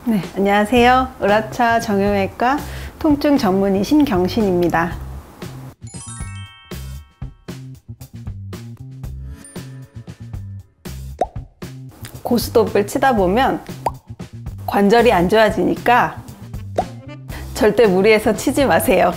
네, 안녕하세요. 의라차 정형외과 통증 전문의 심경신입니다. 고스톱을 치다 보면 관절이 안 좋아지니까 절대 무리해서 치지 마세요.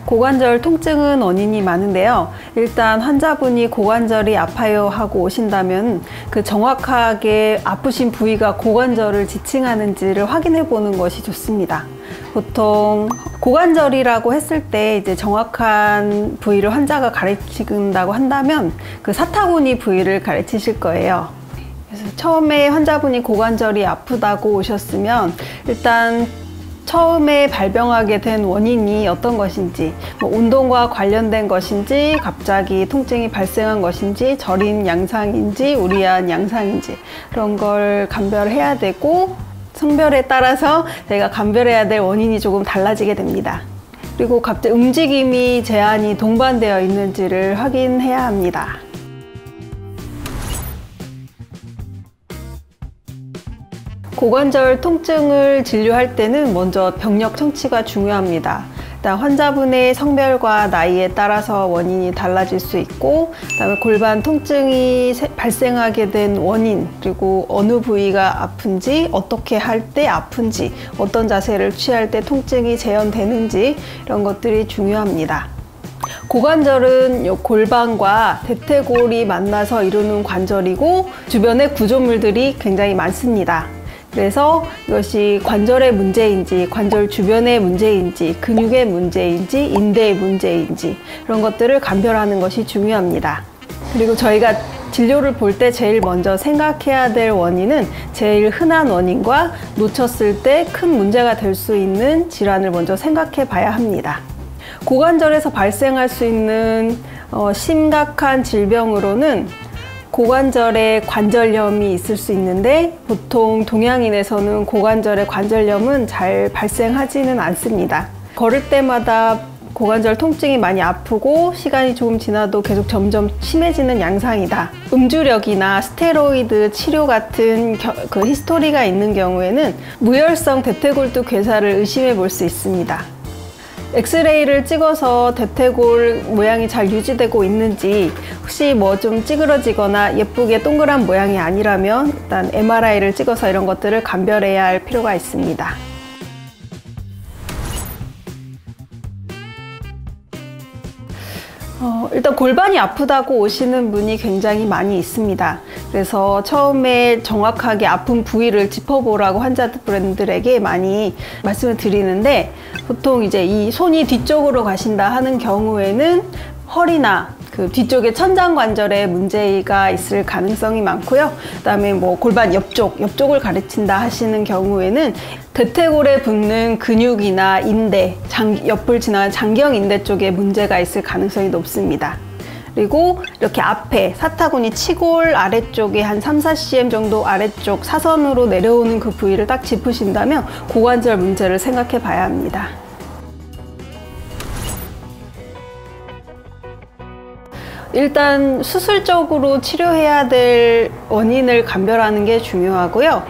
고관절 통증은 원인이 많은데요. 일단 환자분이 고관절이 아파요 하고 오신다면 그 정확하게 아프신 부위가 고관절을 지칭하는지를 확인해 보는 것이 좋습니다. 보통 고관절이라고 했을 때 이제 정확한 부위를 환자가 가르친다고 한다면 그 사타구니 부위를 가르치실 거예요. 그래서 처음에 환자분이 고관절이 아프다고 오셨으면 일단 처음에 발병하게 된 원인이 어떤 것인지, 운동과 관련된 것인지, 갑자기 통증이 발생한 것인지, 저림 양상인지, 우리한 양상인지 그런 걸 감별해야 되고, 성별에 따라서 저희가 감별해야 될 원인이 조금 달라지게 됩니다. 그리고 갑자기 움직임이 제한이 동반되어 있는지를 확인해야 합니다. 고관절 통증을 진료할 때는 먼저 병력 청취가 중요합니다. 일단 환자분의 성별과 나이에 따라서 원인이 달라질 수 있고, 그다음에 골반 통증이 발생하게 된 원인, 그리고 어느 부위가 아픈지, 어떻게 할 때 아픈지, 어떤 자세를 취할 때 통증이 재현되는지 이런 것들이 중요합니다. 고관절은 골반과 대퇴골이 만나서 이루는 관절이고 주변에 구조물들이 굉장히 많습니다. 그래서 이것이 관절의 문제인지, 관절 주변의 문제인지, 근육의 문제인지, 인대의 문제인지 이런 것들을 감별하는 것이 중요합니다. 그리고 저희가 진료를 볼 때 제일 먼저 생각해야 될 원인은 제일 흔한 원인과 놓쳤을 때 큰 문제가 될 수 있는 질환을 먼저 생각해 봐야 합니다. 고관절에서 발생할 수 있는 심각한 질병으로는 고관절에 관절염이 있을 수 있는데, 보통 동양인에서는 고관절에 관절염은 잘 발생하지는 않습니다. 걸을 때마다 고관절 통증이 많이 아프고 시간이 조금 지나도 계속 점점 심해지는 양상이다. 음주력이나 스테로이드 치료 같은 그 히스토리가 있는 경우에는 무혈성 대퇴골두 괴사를 의심해 볼 수 있습니다. 엑스레이를 찍어서 대퇴골 모양이 잘 유지되고 있는지, 혹시 뭐 좀 찌그러지거나 예쁘게 동그란 모양이 아니라면 일단 MRI를 찍어서 이런 것들을 감별해야 할 필요가 있습니다. 일단 골반이 아프다고 오시는 분이 굉장히 많이 있습니다. 그래서 처음에 정확하게 아픈 부위를 짚어보라고 환자분들에게 많이 말씀을 드리는데, 보통 이제 이 손이 뒤쪽으로 가신다 하는 경우에는 허리나 그 뒤쪽에 천장관절에 문제가 있을 가능성이 많고요. 그다음에 뭐 골반 옆쪽을 가르친다 하시는 경우에는 대퇴골에 붙는 근육이나 인대, 옆을 지나는 장경인대 쪽에 문제가 있을 가능성이 높습니다. 그리고 이렇게 앞에 사타구니 치골 아래쪽에 한 3-4cm 정도 아래쪽 사선으로 내려오는 그 부위를 딱 짚으신다면 고관절 문제를 생각해 봐야 합니다. 일단 수술적으로 치료해야 될 원인을 감별하는 게 중요하고요.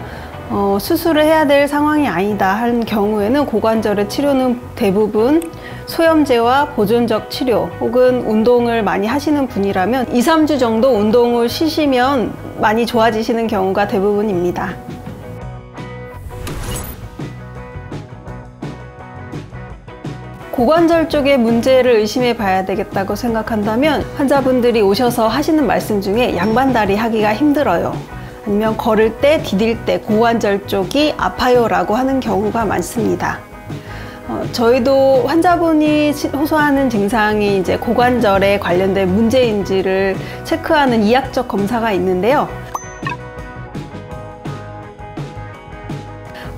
수술을 해야 될 상황이 아니다 하는 경우에는 고관절의 치료는 대부분 소염제와 보존적 치료, 혹은 운동을 많이 하시는 분이라면 2-3주 정도 운동을 쉬시면 많이 좋아지시는 경우가 대부분입니다. 고관절 쪽에 문제를 의심해 봐야 되겠다고 생각한다면, 환자분들이 오셔서 하시는 말씀 중에 양반다리 하기가 힘들어요, 아니면 걸을 때, 디딜 때 고관절 쪽이 아파요 라고 하는 경우가 많습니다. 저희도 환자분이 호소하는 증상이 이제 고관절에 관련된 문제인지를 체크하는 이학적 검사가 있는데요.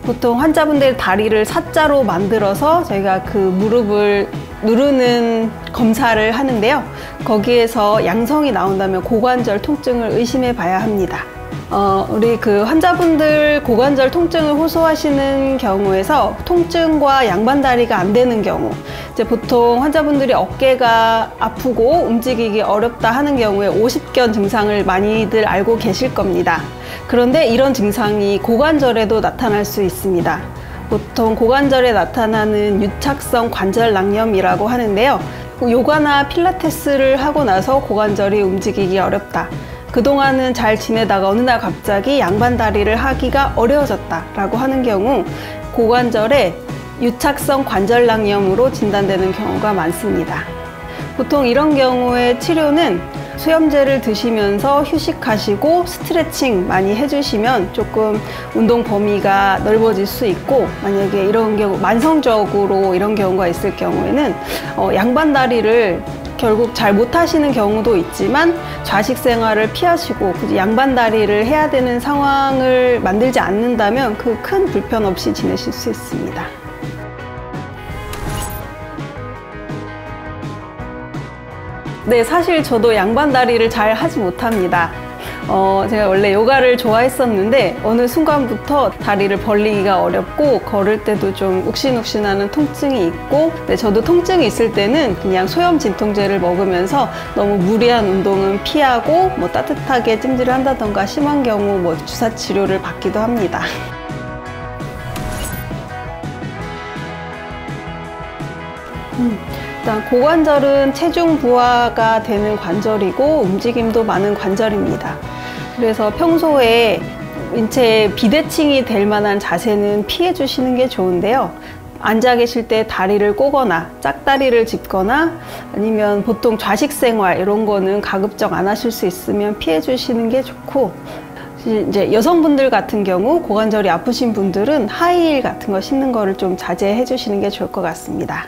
보통 환자분들 다리를 사자로 만들어서 저희가 그 무릎을 누르는 검사를 하는데요. 거기에서 양성이 나온다면 고관절 통증을 의심해 봐야 합니다. 우리 그 환자분들 고관절 통증을 호소하시는 경우에서 통증과 양반다리가 안 되는 경우, 이제 보통 환자분들이 어깨가 아프고 움직이기 어렵다 하는 경우에 오십견 증상을 많이들 알고 계실 겁니다. 그런데 이런 증상이 고관절에도 나타날 수 있습니다. 보통 고관절에 나타나는 유착성 관절낭염이라고 하는데요. 요가나 필라테스를 하고 나서 고관절이 움직이기 어렵다. 그동안은 잘 지내다가 어느 날 갑자기 양반다리를 하기가 어려워졌다라고 하는 경우 고관절에 유착성 관절낭염으로 진단되는 경우가 많습니다. 보통 이런 경우의 치료는 수염제를 드시면서 휴식하시고 스트레칭 많이 해주시면 조금 운동 범위가 넓어질 수 있고, 만약에 이런 경우 만성적으로 이런 경우가 있을 경우에는 양반다리를 결국 잘 못하시는 경우도 있지만 좌식 생활을 피하시고 굳이 양반다리를 해야 되는 상황을 만들지 않는다면 그 큰 불편 없이 지내실 수 있습니다. 네, 사실 저도 양반다리를 잘 하지 못합니다. 제가 원래 요가를 좋아했었는데 어느 순간부터 다리를 벌리기가 어렵고 걸을 때도 좀 욱신욱신하는 통증이 있고, 저도 통증이 있을 때는 그냥 소염 진통제를 먹으면서 너무 무리한 운동은 피하고 뭐 따뜻하게 찜질을 한다던가 심한 경우 뭐 주사 치료를 받기도 합니다. 일단 고관절은 체중 부하가 되는 관절이고 움직임도 많은 관절입니다. 그래서 평소에 인체에 비대칭이 될 만한 자세는 피해 주시는 게 좋은데요. 앉아 계실 때 다리를 꼬거나 짝다리를 짚거나 아니면 보통 좌식 생활 이런 거는 가급적 안 하실 수 있으면 피해 주시는 게 좋고, 이제 여성분들 같은 경우 고관절이 아프신 분들은 하이힐 같은 거 신는 거를 좀 자제해 주시는 게 좋을 것 같습니다.